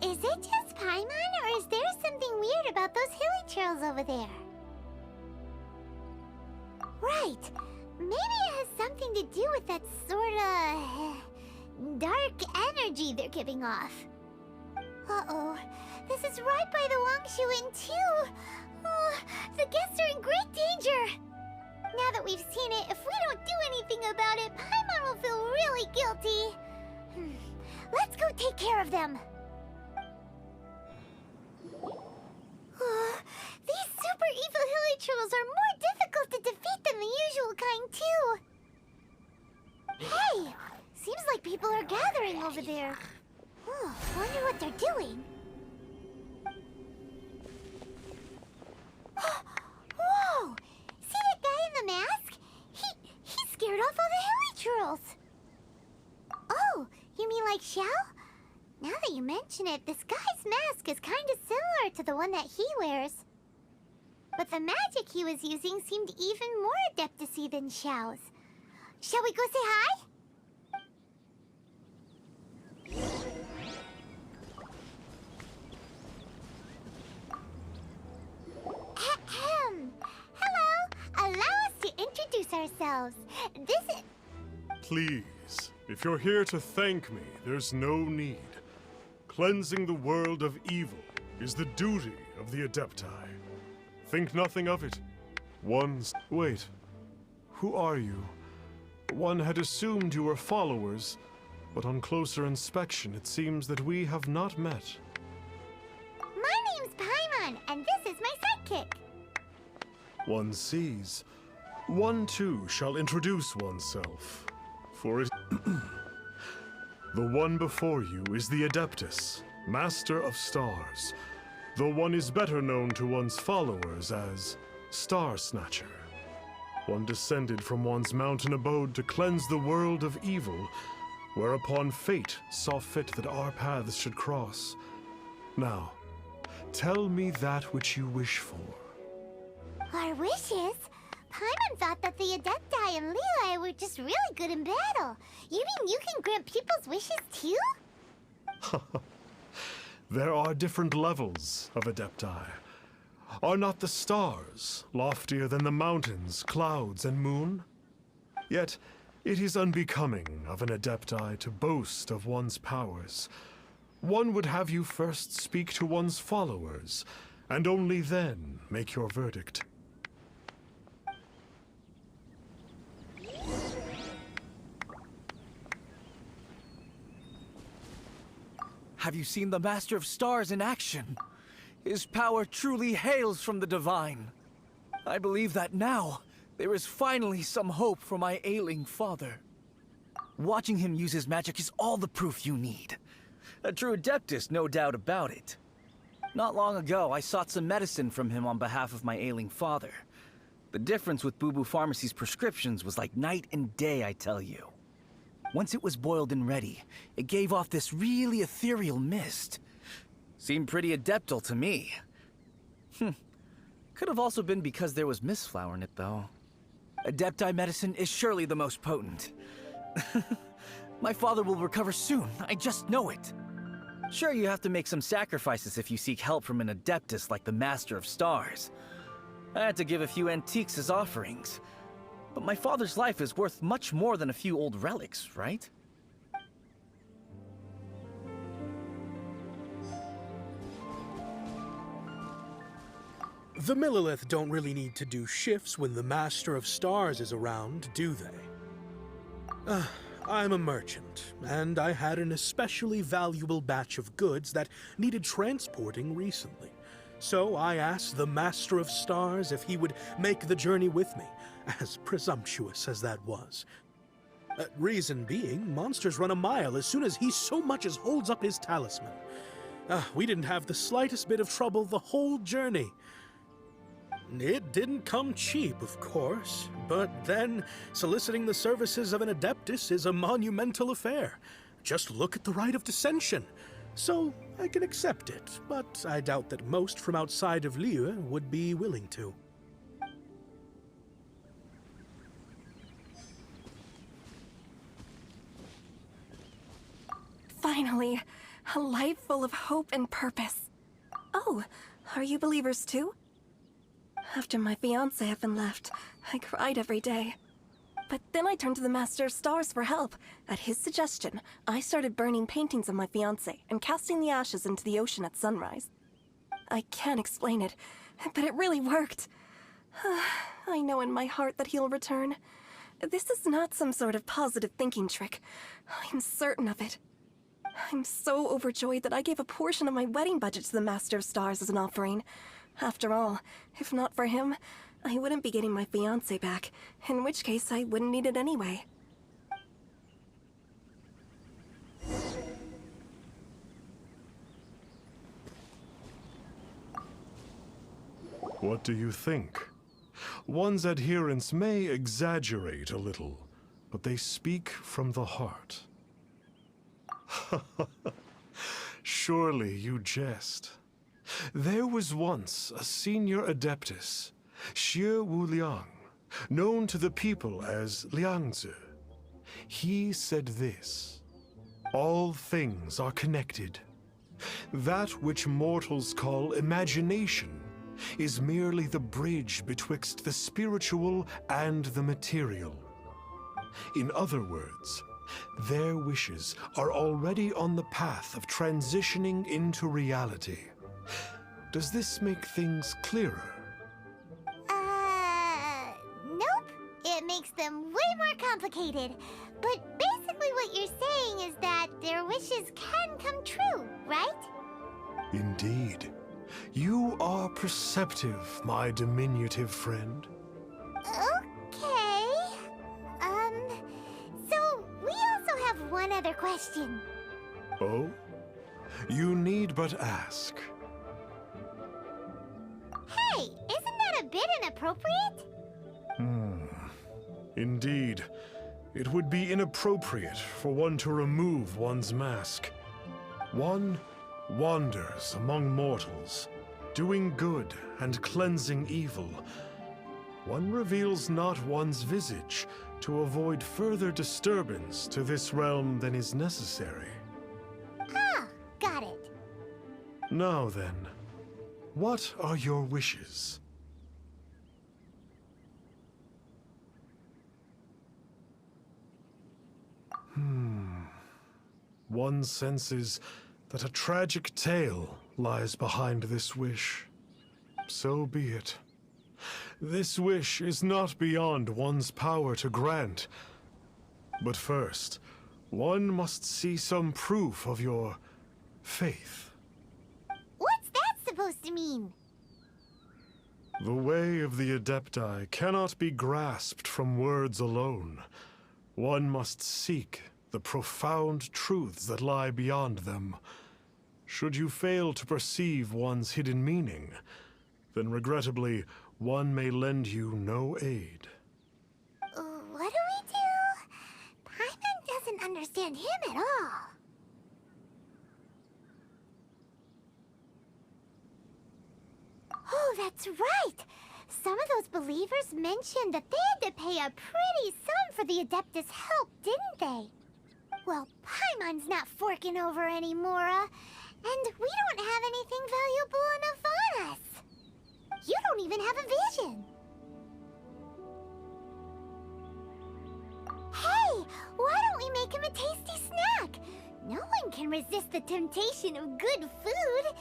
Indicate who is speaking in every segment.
Speaker 1: Is it just Paimon, or is there something weird about those hilly trails over there? Right. Maybe it has something to do with that sorta dark energy they're giving off. Uh-oh. This is right by the Wangshu Inn, too. Oh, the guests are in great danger. Now that we've seen it, if we don't do anything about it, Paimon will feel really guilty. Let's go take care of them. These super evil hilly trolls are more difficult to defeat than the usual kind, too. Hey! Seems like people are gathering over there. Wonder what they're doing. Whoa! See that guy in the mask? He scared off all the hilly trolls. Oh, you mean like Xiao? Now that you mention it, this guy's mask is kind of similar to the one that he wears. But the magic he was using seemed even more adeptus-y than Xiao's. Shall we go say hi? Hello! Allow us to introduce ourselves. This is...
Speaker 2: Please, if you're here to thank me, there's no need. Cleansing the world of evil is the duty of the Adepti. Think nothing of it. Wait. Who are you? One had assumed you were followers, but on closer inspection, it seems that we have not met.
Speaker 1: My name's Paimon, and this is my sidekick.
Speaker 2: One sees. One too shall introduce oneself. For it... The one before you is the Adeptus, Master of Stars, though one is better known to one's followers as Star Snatcher. One descended from one's mountain abode to cleanse the world of evil, whereupon fate saw fit that our paths should cross. Now, tell me that which you wish for.
Speaker 1: Our wishes? Paimon thought that the Adepti and Leela were just really good in battle. You mean you can grant people's wishes too?
Speaker 2: There are different levels of Adepti. Are not the stars loftier than the mountains, clouds, and moon? Yet, it is unbecoming of an Adepti to boast of one's powers. One would have you first speak to one's followers, and only then make your verdict.
Speaker 3: Have you seen the Master of Stars in action? His power truly hails from the divine. I believe that now, there is finally some hope for my ailing father. Watching him use his magic is all the proof you need. A true Adeptus, no doubt about it. Not long ago, I sought some medicine from him on behalf of my ailing father. The difference with Boo Boo Pharmacy's prescriptions was like night and day, I tell you. Once it was boiled and ready, it gave off this really ethereal mist. Seemed pretty adeptal to me. Could have also been because there was mistflower in it, though. Adepti medicine is surely the most potent. My father will recover soon, I just know it. Sure, you have to make some sacrifices if you seek help from an Adeptus like the Master of Stars. I had to give a few antiques as offerings. But my father's life is worth much more than a few old relics, right?
Speaker 4: The Millilith don't really need to do shifts when the Master of Stars is around, do they? I'm a merchant, and I had an especially valuable batch of goods that needed transporting recently. So I asked the Master of Stars if he would make the journey with me, as presumptuous as that was. Reason being, monsters run a mile as soon as he so much as holds up his talisman. We didn't have the slightest bit of trouble the whole journey. It didn't come cheap, of course, but then soliciting the services of an Adeptus is a monumental affair. Just look at the Rite of Dissension. So I can accept it, but I doubt that most from outside of Liyue would be willing to.
Speaker 5: Finally, a life full of hope and purpose. Oh, are you believers too? After my fiancé had been left, I cried every day. But then I turned to the Master of Stars for help. At his suggestion, I started burning paintings of my fiancé and casting the ashes into the ocean at sunrise. I can't explain it, but it really worked. I know in my heart that he'll return. This is not some sort of positive thinking trick. I'm certain of it. I'm so overjoyed that I gave a portion of my wedding budget to the Master of Stars as an offering. After all, if not for him, I wouldn't be getting my fiancé back, in which case I wouldn't need it anyway.
Speaker 2: What do you think? One's adherents may exaggerate a little, but they speak from the heart. Surely you jest. There was once a senior adeptus, Xie Wuliang, known to the people as Liangzi. He said this: all things are connected. That which mortals call imagination is merely the bridge betwixt the spiritual and the material. In other words, their wishes are already on the path of transitioning into reality. Does this make things clearer?
Speaker 1: Nope. It makes them way more complicated. But basically what you're saying is that their wishes can come true, right?
Speaker 2: Indeed. You are perceptive, my diminutive friend.
Speaker 1: Okay. So we also have one other question.
Speaker 2: Oh? You need but ask.
Speaker 1: Hey, isn't that a bit inappropriate?
Speaker 2: Indeed. It would be inappropriate for one to remove one's mask. One wanders among mortals, doing good and cleansing evil. One reveals not one's visage to avoid further disturbance to this realm than is necessary.
Speaker 1: Ah, got it.
Speaker 2: Now then, what are your wishes? One senses that a tragic tale lies behind this wish. So be it. This wish is not beyond one's power to grant. But first, one must see some proof of your faith.
Speaker 1: What's that supposed to mean?
Speaker 2: The way of the Adepti cannot be grasped from words alone. One must seek the profound truths that lie beyond them. Should you fail to perceive one's hidden meaning, then regrettably, one may lend you no aid.
Speaker 1: What do we do? Paimon doesn't understand him at all. Oh, that's right! Some of those believers mentioned that they had to pay a pretty sum for the Adeptus' help, didn't they? Well, Paimon's not forking over anymore, and we don't have anything valuable enough on us. You don't even have a vision. Hey, why don't we make him a tasty snack? No one can resist the temptation of good food.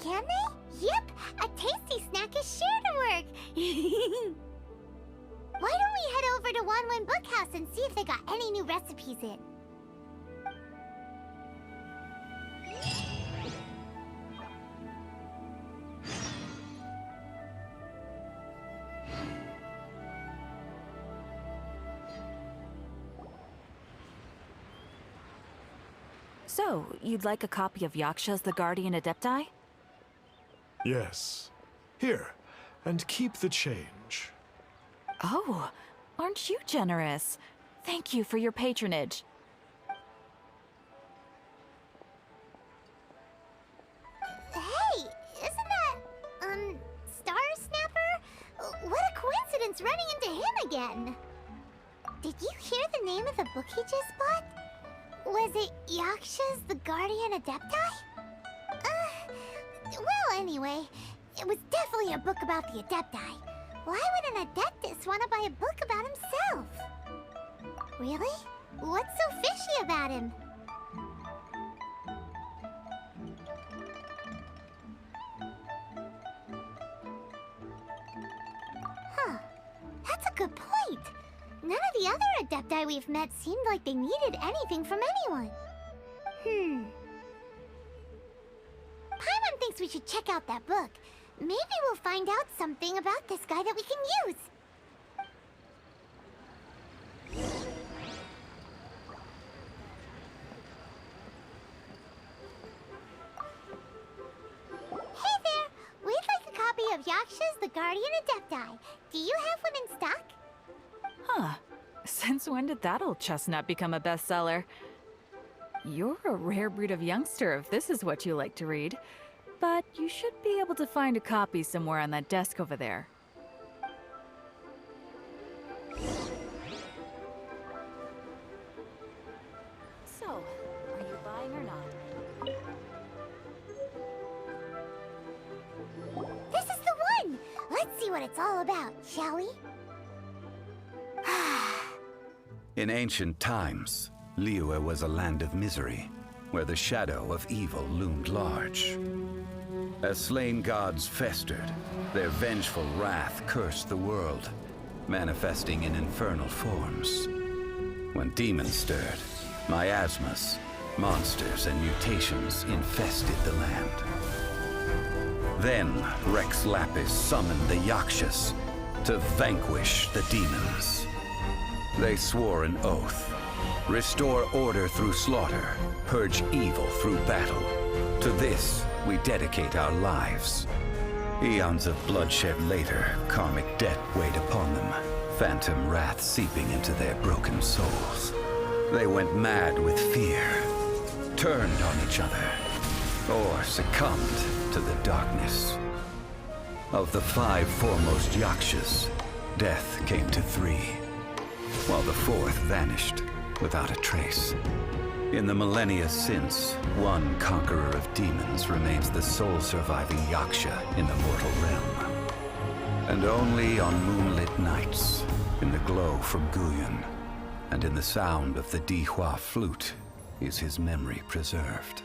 Speaker 1: Can they? Yep, a tasty snack is sure to work. Why don't we head over to Wanwen Bookhouse and see if they got any new recipes in?
Speaker 6: So, you'd like a copy of Yaksha's The Guardian Adepti?
Speaker 2: Yes. Here, and keep the change.
Speaker 6: Oh, aren't you generous? Thank you for your patronage.
Speaker 1: Hey, isn't that, Star Snapper? What a coincidence running into him again. Did you hear the name of the book he just bought? Was it Yakshas, the Guardian Adepti? Well, anyway, it was definitely a book about the Adepti. Why would an Adeptus want to buy a book about himself? Really? What's so fishy about him? Huh. That's a good point. None of the other Adepti we've met seemed like they needed anything from anyone. Paimon thinks we should check out that book. Maybe we'll find out something about this guy that we can use. Hey there! We'd like a copy of Yakshas, the Guardian Adepti. Do you have one in stock?
Speaker 6: Huh. Since when did that old chestnut become a bestseller? You're a rare breed of youngster if this is what you like to read. But you should be able to find a copy somewhere on that desk over there. So, are you buying or not?
Speaker 1: This is the one! Let's see what it's all about, shall we?
Speaker 7: In ancient times, Liyue was a land of misery, where the shadow of evil loomed large. As slain gods festered, their vengeful wrath cursed the world, manifesting in infernal forms. When demons stirred, miasmas, monsters, and mutations infested the land. Then Rex Lapis summoned the Yakshas to vanquish the demons. They swore an oath: restore order through slaughter, purge evil through battle. To this, we dedicate our lives. Eons of bloodshed later, karmic debt weighed upon them, phantom wrath seeping into their broken souls. They went mad with fear, turned on each other, or succumbed to the darkness. Of the 5 foremost Yakshas, death came to 3, while the 4th vanished without a trace. In the millennia since, one conqueror of demons remains the sole surviving Yaksha in the mortal realm. And only on moonlit nights, in the glow from Guyon, and in the sound of the Dihua flute, is his memory preserved.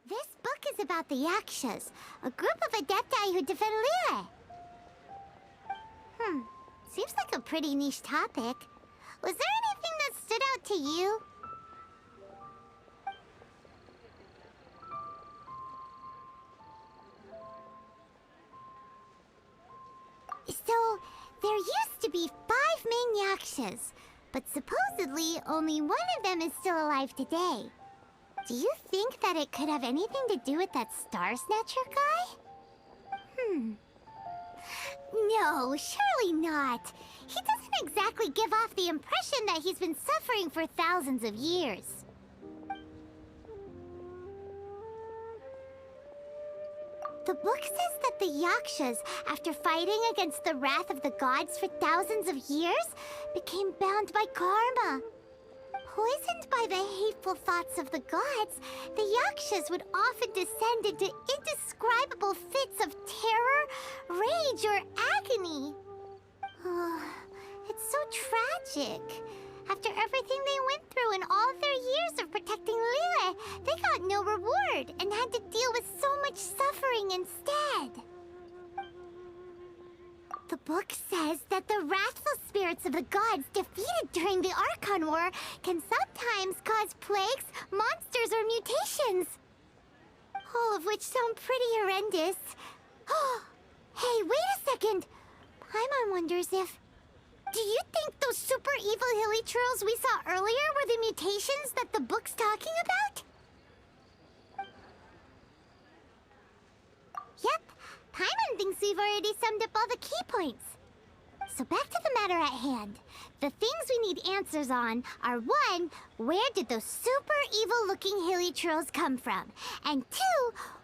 Speaker 1: This book is about the Yakshas, a group of Adepti who defend Liyue. Seems like a pretty niche topic. Was there anything that stood out to you? So, there used to be 5 main Yakshas, but supposedly only one of them is still alive today. Do you think that it could have anything to do with that Star Snatcher guy? No, surely not. He doesn't exactly give off the impression that he's been suffering for thousands of years. The book says that the Yakshas, after fighting against the wrath of the gods for thousands of years, became bound by karma. Poisoned by the hateful thoughts of the gods, the Yakshas would often descend into indescribable fits of terror, rage, or agony. Oh, it's so tragic. After everything they went through in all their years of protecting Liyue, they got no reward and had to deal with so much suffering instead. The book says that the wrathful spirits of the gods defeated during the Archon War can sometimes cause plagues, monsters, or mutations. All of which sound pretty horrendous. Hey, wait a second! Paimon wonders if... Do you think those super evil hilly churls we saw earlier were the mutations that the book's talking about? Yep, Paimon thinks we've already summed up all the key points. So back to the matter at hand. The things we need answers on are 1, where did those super evil-looking hilly trolls come from? And 2,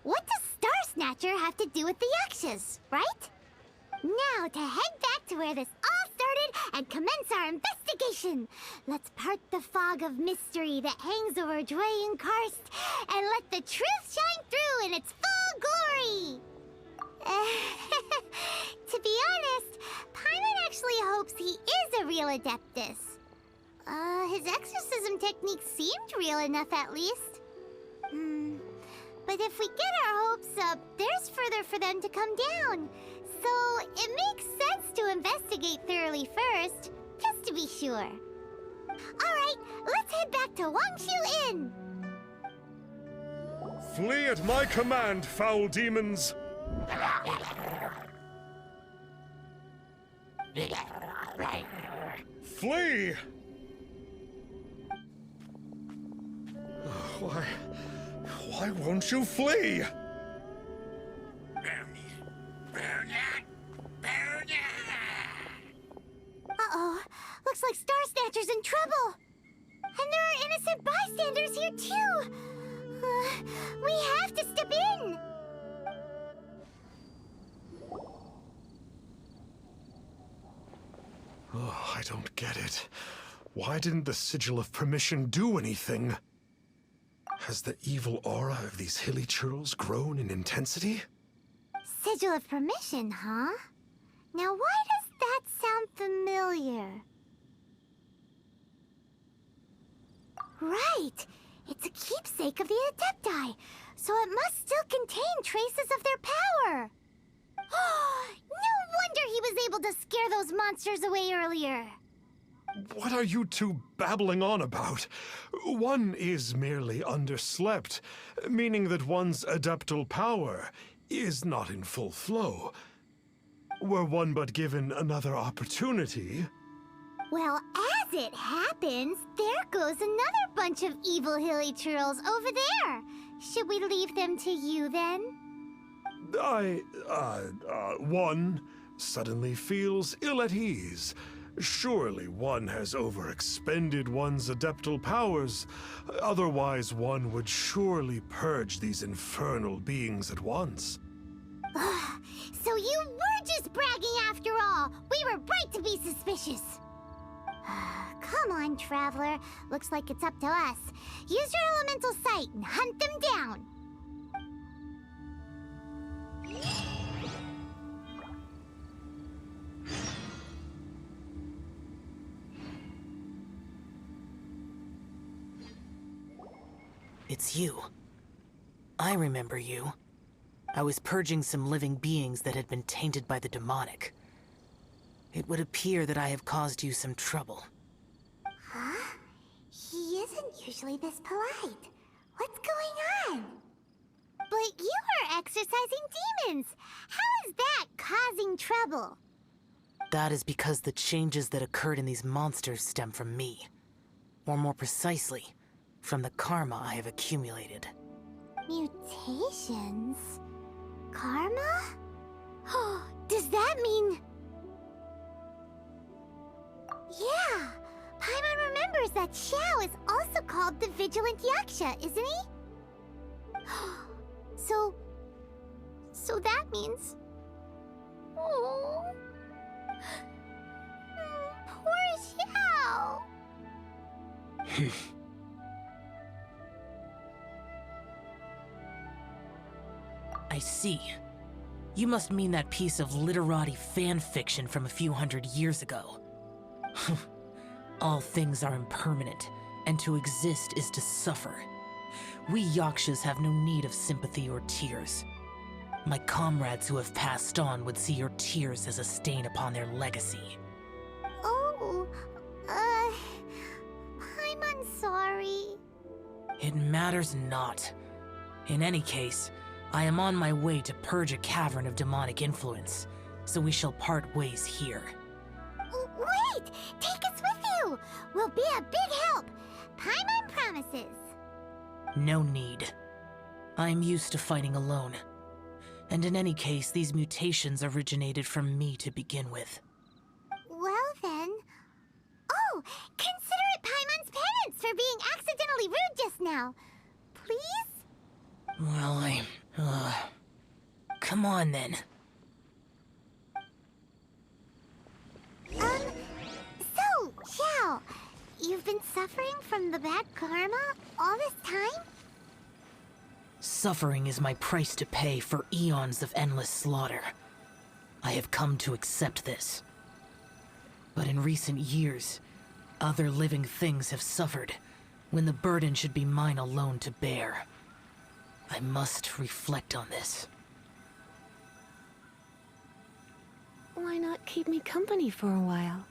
Speaker 1: what does Star Snatcher have to do with the Yakshas, right? Now to head back to where this all started and commence our investigation. Let's part the fog of mystery that hangs over Dwayne and Karst and let the truth shine through in its full glory. To be honest, Paimon actually hopes he is a real Adeptus. His exorcism technique seemed real enough at least. But if we get our hopes up, there's further for them to come down. So it makes sense to investigate thoroughly first, just to be sure. Alright, let's head back to Wangshu Inn.
Speaker 2: Flee at my command, foul demons! Flee! Why won't you flee?
Speaker 1: Uh-oh, looks like Star Snatcher's in trouble. And there are innocent bystanders here too. We have to step in.
Speaker 2: Oh, I don't get it. Why didn't the Sigil of Permission do anything? Has the evil aura of these hilly churls grown in intensity?
Speaker 1: Sigil of Permission, huh? Now why does that sound familiar? Right! It's a keepsake of the Adepti, so it must still contain traces of their power. No wonder he was able to scare those monsters away earlier.
Speaker 2: What are you two babbling on about? One is merely underslept, meaning that one's adeptal power is not in full flow. Were one but given another opportunity...
Speaker 1: Well, as it happens, there goes another bunch of evil hilly churls over there. Should we leave them to you then?
Speaker 2: One suddenly feels ill at ease. Surely one has overexpended one's adeptal powers. Otherwise, one would surely purge these infernal beings at once.
Speaker 1: So you were just bragging after all. We were right to be suspicious. Come on, Traveler. Looks like it's up to us. Use your elemental sight and hunt them down.
Speaker 8: It's you. I remember you. I was purging some living beings that had been tainted by the demonic. It would appear that I have caused you some trouble.
Speaker 1: Huh? He isn't usually this polite. What's going on? But you are exorcising demons. How is that causing trouble?
Speaker 8: That is because the changes that occurred in these monsters stem from me. Or more precisely, from the karma I have accumulated.
Speaker 1: Mutations? Karma? Does that mean... Yeah! Paimon remembers that Xiao is also called the Vigilant Yaksha, isn't he? So that means... Oh... Poor Xiao!
Speaker 8: I see. You must mean that piece of literati fan fiction from a few hundred years ago. All things are impermanent, and to exist is to suffer. We Yakshas have no need of sympathy or tears. My comrades who have passed on would see your tears as a stain upon their legacy.
Speaker 1: Oh, I'm sorry.
Speaker 8: It matters not. In any case, I am on my way to purge a cavern of demonic influence, so we shall part ways here.
Speaker 1: Wait! Take us with you! We'll be a big help! Paimon promises.
Speaker 8: No need. I am used to fighting alone. And in any case, these mutations originated from me to begin with.
Speaker 1: now. Please?
Speaker 8: Well, come on then.
Speaker 1: So, Xiao, you've been suffering from the bad karma all this time?
Speaker 8: Suffering is my price to pay for eons of endless slaughter. I have come to accept this. But in recent years, other living things have suffered, when the burden should be mine alone to bear. I must reflect on this.
Speaker 5: Why not keep me company for a while?